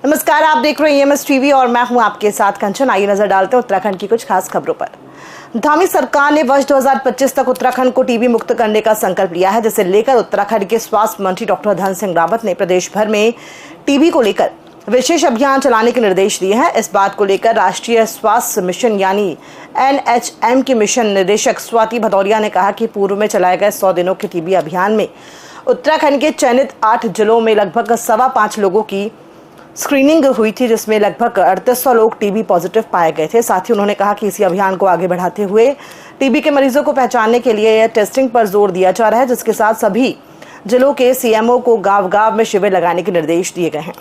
नमस्कार, आप देख रहे हैं EMS टीवी और मैं हूं आपके साथ कंचन। आइए नजर डालते हैं उत्तराखंड की कुछ खास खबरों पर। धामी सरकार ने वर्ष 2025 तक उत्तराखंड को टीबी मुक्त करने का संकल्प लिया है, जिसे लेकर उत्तराखंड के स्वास्थ्य मंत्री डॉक्टर धन सिंह रावत ने प्रदेश भर में टीबी को लेकर विशेष अभियान चलाने के निर्देश दिए हैं। इस बात को लेकर राष्ट्रीय स्वास्थ्य मिशन यानी NHM की मिशन निदेशक स्वाति भदौरिया ने कहा कि पूर्व में चलाए गए 100 दिनों के टीबी अभियान में उत्तराखंड के चयनित 8 जिलों में लगभग 5.25 लोगों की स्क्रीनिंग हुई थी, जिसमें लगभग 3800 लोग टीबी पॉजिटिव पाए गए थे। साथ ही उन्होंने कहा कि इसी अभियान को आगे बढ़ाते हुए टीबी के मरीजों को पहचानने के लिए टेस्टिंग पर जोर दिया जा रहा है, जिसके साथ सभी जिलों के CMO को गांव-गांव में शिविर लगाने के निर्देश दिए गए हैं।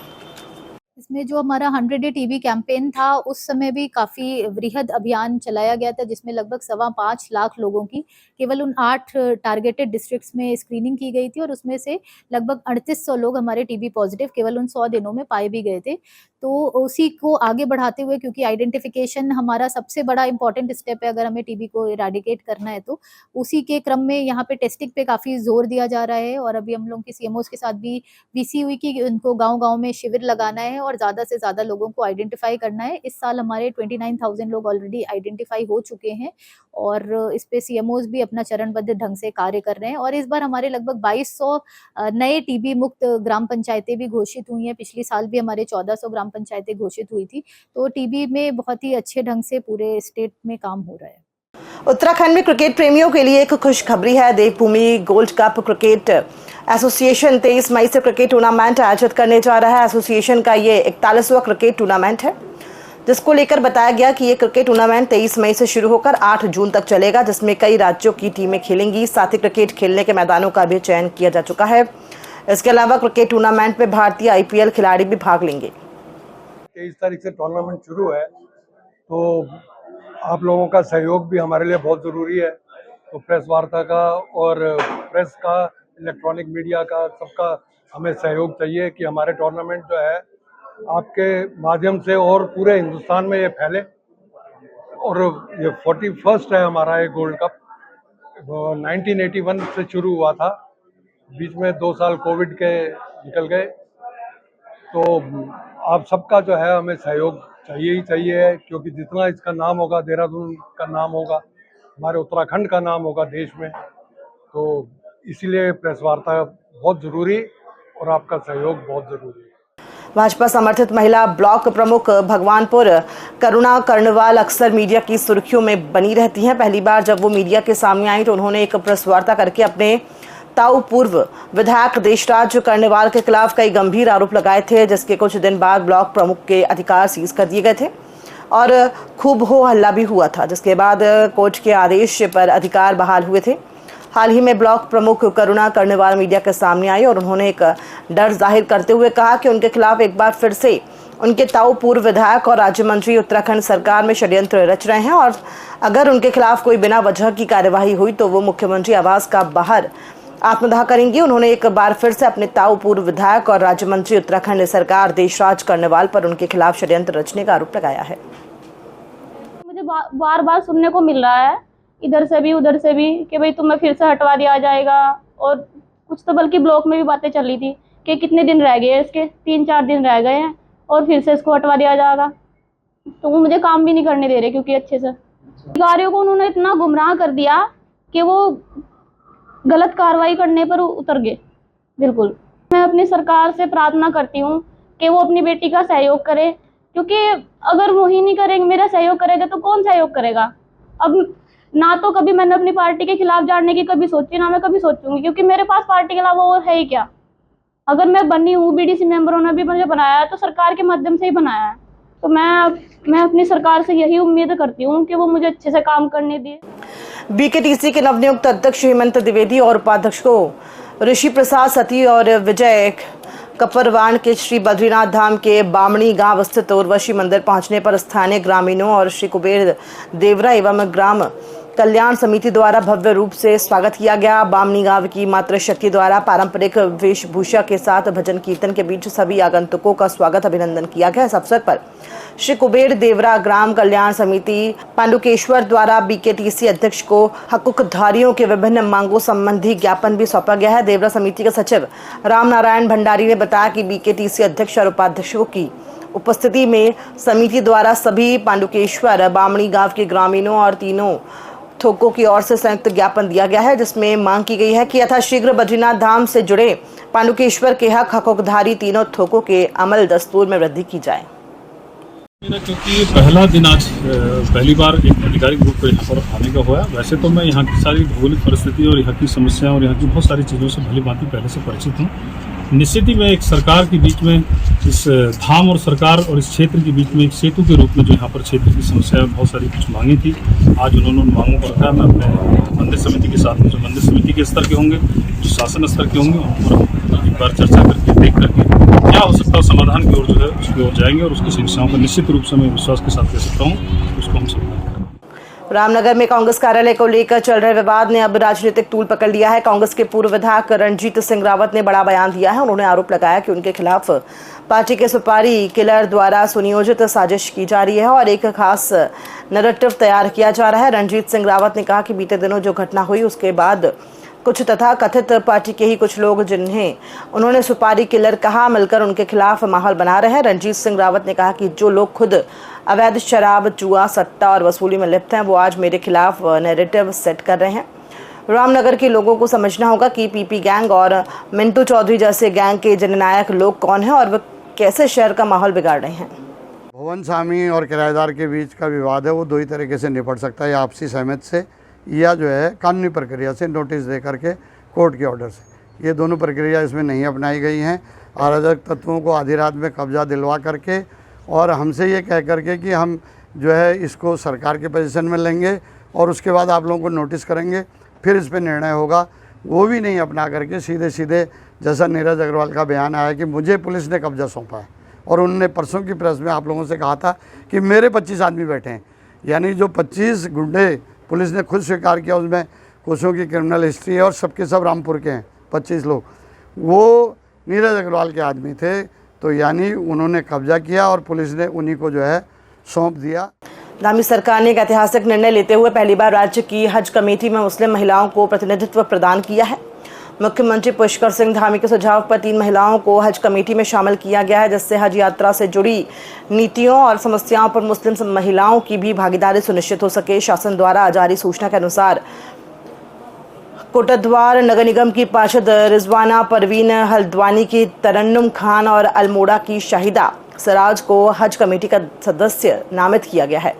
इसमें जो हमारा 100 डे टीबी कैंपेन था, उस समय भी काफ़ी वृहद अभियान चलाया गया था, जिसमें लगभग 5.25 लाख लोगों की केवल उन 8 टारगेटेड डिस्ट्रिक्ट्स में स्क्रीनिंग की गई थी और उसमें से लगभग 3800 लोग हमारे टीबी पॉजिटिव केवल उन 100 दिनों में पाए भी गए थे। तो उसी को आगे बढ़ाते हुए, क्योंकि आइडेंटिफिकेशन हमारा सबसे बड़ा इंपॉर्टेंट स्टेप है अगर हमें टीबी को इराडिकेट करना है, तो उसी के क्रम में यहाँ पे टेस्टिंग पे काफ़ी जोर दिया जा रहा है। और अभी हम लोग के CMOs के साथ भी VC हुई कि उनको गाँव-गाँव में शिविर लगाना है और ज़्यादा से ज़्यादा लोगों को आइडेंटिफाई करना है। इस साल हमारे 29,000 लोग ऑलरेडी आइडेंटिफाई हो चुके हैं और इस पे CMOs भी अपना चरणबद्ध ढंग से कार्य कर रहे हैं। और इस बार हमारे लगभग 2200 नए टीबी मुक्त ग्राम पंचायतें भी घोषित हुई हैं। पिछली साल भी हमारे 1400 ग्राम पंचायतें घोषित हुई थी। तो टीबी में बहुत ही अच्छे ढंग से पूरे स्टेट में काम हो रहा है। उत्तराखंड में क्रिकेट प्रेमियों के लिए एक खुशखबरी है। देवभूमि गोल्ड कप क्रिकेट एसोसिएशन 23 मई से क्रिकेट टूर्नामेंट आयोजित करने जा रहा है। एसोसिएशन का ये 41वां क्रिकेट टूर्नामेंट है, जिसको लेकर बताया गया कि ये क्रिकेट टूर्नामेंट 23 मई से शुरू होकर 8 जून तक चलेगा, जिसमें कई राज्यों की टीमें खेलेंगी। साथ ही क्रिकेट खेलने के मैदानों का भी चयन किया जा चुका है। इसके अलावा क्रिकेट टूर्नामेंट में भारतीय IPL खिलाड़ी भी भाग लेंगे। 23 तारीख से टूर्नामेंट शुरू है, तो आप लोगों का सहयोग भी हमारे लिए बहुत ज़रूरी है। तो प्रेस वार्ता का और प्रेस का, इलेक्ट्रॉनिक मीडिया का, सबका हमें सहयोग चाहिए कि हमारे टूर्नामेंट जो है आपके माध्यम से और पूरे हिंदुस्तान में ये फैले। और ये 41st है हमारा ये गोल्ड कप। 1981 से शुरू हुआ था, बीच में 2 साल कोविड के निकल गए। तो आप सबका जो है हमें सहयोग चाहिए ही चाहिए, क्योंकि जितना इसका नाम होगा, देहरादून का नाम होगा, हमारे उत्तराखंड का नाम होगा देश में, तो इसीलिए प्रेस वार्ता बहुत ज़रूरी और आपका सहयोग बहुत ज़रूरी है। भाजपा समर्थित महिला ब्लॉक प्रमुख भगवानपुर करुणा कर्णवाल अक्सर मीडिया की सुर्खियों में बनी रहती हैं। पहली बार जब वो मीडिया के सामने आई तो उन्होंने एक प्रेस वार्ता करके अपने ताऊ पूर्व विधायक देशराज कर्णवाल के खिलाफ कई गंभीर आरोप लगाए थे, जिसके कुछ दिन बाद ब्लॉक प्रमुख के अधिकार सीज कर दिए गए थे और खूब हो हल्ला भी हुआ था, जिसके बाद कोर्ट के आदेश पर अधिकार बहाल हुए थे। हाल ही में ब्लॉक प्रमुख करुणा कर्णवाल मीडिया के सामने आई और उन्होंने एक डर जाहिर करते हुए कहा कि उनके खिलाफ एक बार फिर से उनके ताऊ पूर्व विधायक और राज्य मंत्री उत्तराखंड सरकार में षड्यंत्र रच रहे हैं और अगर उनके खिलाफ कोई बिना वजह की कार्यवाही हुई तो वो मुख्यमंत्री आवास का बाहर आत्मदाह करेंगी। उन्होंने एक बार फिर से अपने ताऊ पूर्व विधायक और राज्य मंत्री उत्तराखंड सरकार देशराज कर्णवाल पर उनके खिलाफ षड्यंत्र रचने का आरोप लगाया है। मुझे बार बार सुनने को मिल रहा है, इधर से भी उधर से भी, कि भाई तुम्हें फिर से हटवा दिया जाएगा। और कुछ तो बल्कि ब्लॉक में भी बातें चल रही थी कि कितने दिन रह गए, इसके 3-4 दिन रह गए हैं और फिर से इसको हटवा दिया जाएगा। तो वो मुझे काम भी नहीं करने दे रहे, क्योंकि अच्छे से अधिकारियों को उन्होंने इतना गुमराह कर दिया कि वो गलत कार्रवाई करने पर उतर गए। बिल्कुल मैं अपनी सरकार से प्रार्थना करती हूँ कि वो अपनी बेटी का सहयोग करे, क्योंकि अगर वो ही नहीं करेंगे, मेरा सहयोग करेगा तो कौन सहयोग करेगा। अब ना तो कभी मैंने अपनी पार्टी के खिलाफ जाने की कभी सोची, ना मैं कभी सोचूंगी, क्योंकि मेरे पास पार्टी के अलावा और है ही क्या। अगर मैं बनी हूँ, BDC मेंबरों ने भी मुझे बनाया है तो सरकार के माध्यम से ही बनाया है। तो मैं अपनी सरकार से यही उम्मीद करती हूँ कि वो मुझे अच्छे से काम करने दे। BKTC के नवनियुक्त अध्यक्ष हेमंत द्विवेदी और उपाध्यक्ष को ऋषि प्रसाद सती और विजय कपरवान के श्री बद्रीनाथ धाम के बामणी गांव स्थित उर्वशी मंदिर पहुंचने पर स्थानीय ग्रामीणों और श्री कुबेर देवरा एवं ग्राम कल्याण समिति द्वारा भव्य रूप से स्वागत किया गया। बामनी गांव की मातृशक्ति द्वारा पारंपरिक वेशभूषा के साथ भजन कीर्तन के बीच सभी आगंतुकों का स्वागत अभिनंदन किया गया। इस अवसर पर श्री कुबेर देवरा ग्राम कल्याण समिति पांडुकेश्वर द्वारा बीकेटीसी अध्यक्ष को हकूकधारियों के विभिन्न मांगों संबंधी ज्ञापन भी सौंपा गया है। देवरा समिति के सचिव राम नारायण भंडारी ने बताया कि बीकेटीसी अध्यक्ष और उपाध्यक्षों की उपस्थिति में समिति द्वारा सभी पांडुकेश्वर बामणी गांव के ग्रामीणों और तीनों थोकों की ओर से संयुक्त ज्ञापन दिया गया है, जिसमें मांग की गई है कि यथाशीघ्र बद्रीनाथ धाम से जुड़े पांडुकेश्वर के हकूकधारी तीनों थोकों के अमल दस्तूर में वृद्धि की जाए। मेरा क्योंकि पहला दिन आज पहली बार एक आधिकारिक रूप में यहाँ पर आने का हुआ। वैसे तो मैं यहाँ की सारी भौगोलिक परिस्थिति और यहाँ की समस्याएं और यहाँ की बहुत सारी चीज़ों से भली भांति पहले से परिचित हूँ। निश्चित ही मैं एक सरकार के बीच में इस धाम और सरकार और इस क्षेत्र के बीच में एक सेतु के रूप में जो यहाँ पर क्षेत्र की समस्याएं बहुत सारी कुछ मांगी थी, आज उन्होंने उन मांगों को रखा। मैं अपने मंदिर समिति के साथ में जो मंदिर समिति के स्तर के होंगे, जो शासन स्तर के होंगे, उन पर एक बार चर्चा करके देख करके क्या हो सकता है समाधान की ओर जो है उसकी ओर जाएंगे और उसकी समस्याओं का निश्चित रूप से मैं विश्वास के साथ कह सकता हूँ उसको हम समाधान करेंगे। रामनगर में कांग्रेस कार्यालय को लेकर चल रहे विवाद ने अब राजनीतिक तूल पकड़ लिया है। कांग्रेस के पूर्व विधायक रणजीत सिंह रावत ने बड़ा बयान दिया है। उन्होंने आरोप लगाया कि उनके खिलाफ पार्टी के सुपारी किलर द्वारा सुनियोजित साजिश की जा रही है और एक खास नैरेटिव तैयार किया जा रहा है। रणजीत सिंह रावत ने कहा कि बीते दिनों जो घटना हुई उसके बाद कुछ तथाकथित पार्टी के ही कुछ लोग जिन्हें उन्होंने सुपारी किलर कहा, मिलकर उनके खिलाफ माहौल बना रहे हैं। रणजीत सिंह रावत ने कहा कि जो लोग खुद अवैध शराब, जुआ, सट्टा और वसूली में लिप्त हैं वो आज मेरे खिलाफ नैरेटिव सेट कर रहे हैं। रामनगर के लोगों को समझना होगा कि पीपी गैंग और मिंटू चौधरी जैसे गैंग के जननायक लोग कौन हैं और वे कैसे शहर का माहौल बिगाड़ रहे हैं। भवन स्वामी और किराएदार के बीच का विवाद है वो दो ही तरीके से निपट सकता है, आपसी सहमति से या जो है कानूनी प्रक्रिया से, नोटिस दे करके कोर्ट के ऑर्डर से। ये दोनों प्रक्रिया इसमें नहीं अपनाई गई हैं। अराजक तत्वों को आधी रात में कब्जा दिलवा करके और हमसे ये कह करके कि हम जो है इसको सरकार के पोजीशन में लेंगे और उसके बाद आप लोगों को नोटिस करेंगे, फिर इस पर निर्णय होगा, वो भी नहीं अपना करके सीधे सीधे जैसा नीरज अग्रवाल का बयान आया कि मुझे पुलिस ने कब्जा सौंपा है और उन्होंने परसों की प्रेस में आप लोगों से कहा था कि मेरे 25 आदमी बैठे हैं, यानी जो 25 गुंडे पुलिस ने खुद स्वीकार किया उसमें कुछों की क्रिमिनल हिस्ट्री है और सबके सब रामपुर के हैं 25 लोग, वो नीरज अग्रवाल के आदमी थे। तो यानी उन्होंने कब्जा किया और पुलिस ने उन्हीं को जो है सौंप दिया। धामी सरकार ने एक ऐतिहासिक निर्णय लेते हुए पहली बार राज्य की हज कमेटी में मुस्लिम महिलाओं को प्रतिनिधित्व प्रदान किया है। मुख्यमंत्री पुष्कर सिंह धामी के सुझाव पर 3 महिलाओं को हज कमेटी में शामिल किया गया है, जिससे हज यात्रा से जुड़ी नीतियों और समस्याओं पर मुस्लिम महिलाओं की भी भागीदारी सुनिश्चित हो सके। शासन द्वारा जारी सूचना के अनुसार कोटद्वार नगर निगम की पार्षद रिजवाना परवीन हल्द्वानी की तरन्नुम खान और अल्मोड़ा की शाहिदा सराज को हज कमेटी का सदस्य नामित किया गया है।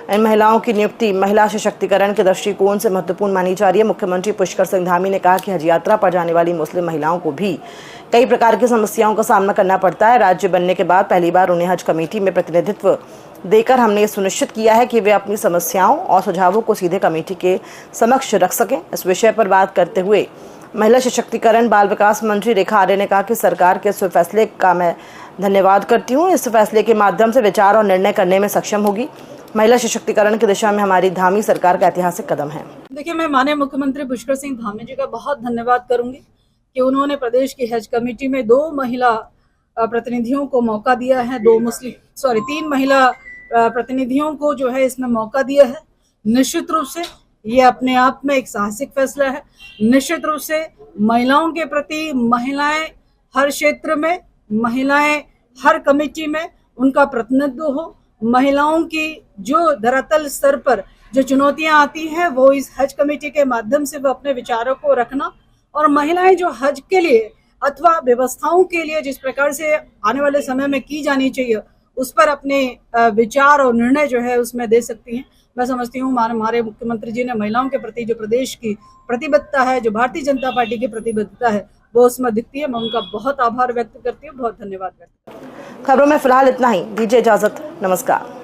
इन महिलाओं की नियुक्ति महिला सशक्तिकरण के दृष्टिकोण से महत्वपूर्ण मानी जा रही है। मुख्यमंत्री पुष्कर सिंह धामी ने कहा कि हज यात्रा पर जाने वाली मुस्लिम महिलाओं को भी कई प्रकार की समस्याओं का सामना करना पड़ता है। राज्य बनने के बाद पहली बार उन्हें हज कमेटी में प्रतिनिधित्व देकर हमने सुनिश्चित किया है कि वे अपनी समस्याओं और सुझावों को सीधे कमेटी के समक्ष रख सकें। इस विषय पर बात करते हुए महिला सशक्तिकरण बाल विकास मंत्री रेखा आर्य ने कहा कि सरकार के इस फैसले का मैं धन्यवाद करती हूँ। इस फैसले के माध्यम से विचार और निर्णय करने में सक्षम होगी। महिला सशक्तिकरण की दिशा में हमारी धामी सरकार का ऐतिहासिक कदम है। देखिए, मैं माननीय मुख्यमंत्री पुष्कर सिंह धामी जी का बहुत धन्यवाद करूंगी कि उन्होंने प्रदेश की हज कमेटी में 2 महिला प्रतिनिधियों को मौका दिया है, 3 महिला प्रतिनिधियों को जो है इसमें मौका दिया है। निश्चित रूप से ये अपने आप में एक साहसिक फैसला है। निश्चित रूप से महिलाओं के प्रति, महिलाएं हर क्षेत्र में, महिलाएं हर कमेटी में उनका प्रतिनिधित्व हो, महिलाओं की जो धरातल स्तर पर जो चुनौतियां आती हैं वो इस हज कमेटी के माध्यम से वो अपने विचारों को रखना, और महिलाएं जो हज के लिए अथवा व्यवस्थाओं के लिए जिस प्रकार से आने वाले समय में की जानी चाहिए उस पर अपने विचार और निर्णय जो है उसमें दे सकती हैं। मैं समझती हूँ हमारे मुख्यमंत्री जी ने महिलाओं के प्रति जो प्रदेश की प्रतिबद्धता है, जो भारतीय जनता पार्टी की प्रतिबद्धता है, वो उसमें दिखती है। मैं उनका बहुत आभार व्यक्त करती हूँ, बहुत धन्यवाद व्यक्त करती हूँ। खबरों में फिलहाल इतना ही। दीजिए इजाजत, नमस्कार।